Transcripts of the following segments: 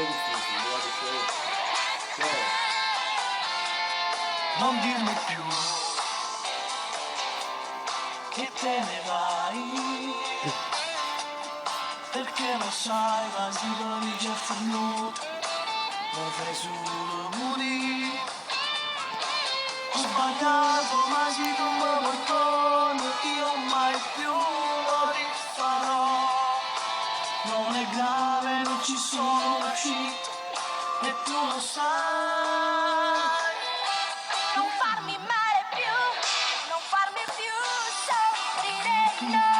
difficile, guarda che... Non dirmi più che te ne vai, perché lo sai, ma si vuole già finito, lo fai solo morire. Ho sbagliato, ma se tu mi perdoni, io mai più lo rifarò. Non è grave, non ci sono uscito, e tu lo sai. Non farmi male più, non farmi più soffrire, no.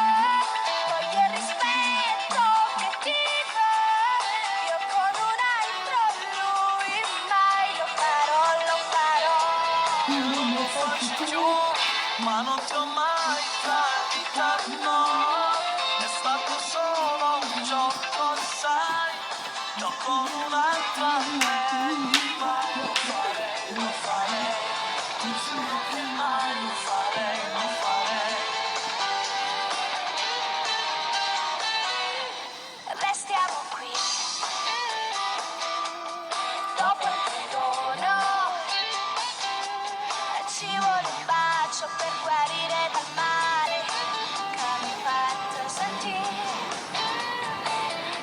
Voglio il rispetto che ti do, io con un altro lui mai lo farò, lo farò. Io non lo faccio più, ma non ti ho mai tradita, no. È stato solo un gioco, sai, io con un'altra lei mai lo farei, lo farei. Ti giuro che mai lo farei, lo farei. Restiamo qui, dopo il perdono, ci vuole un bacio per guarire dal male che mi hai fatto sentire.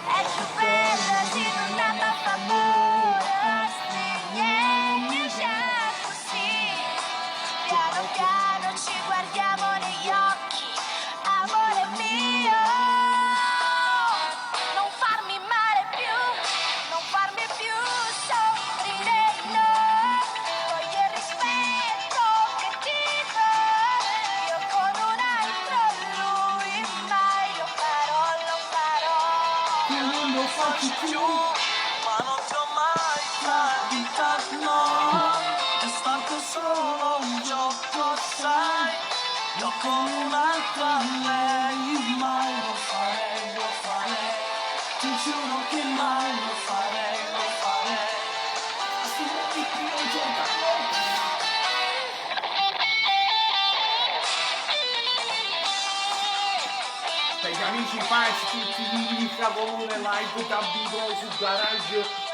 È più bello se non andata a favore, niente già così. Piano piano ci guardiamo negli occhi, amore mio. Non farmi male più, non farmi più soffrire, no. Voglio il rispetto che ti do, io con un altro lui mai lo farò, lo farò. Io non lo faccio più, ma non ti ho mai tradita, no. È stato solo un gioco, sai. Io con un'altra lei mai lo farei, lo farei. Ti giuro che mai lo farei, lo farei. Assolutamente più non giocano. Per gli amici pazzi, tutti i video, favore, like, da video su garage.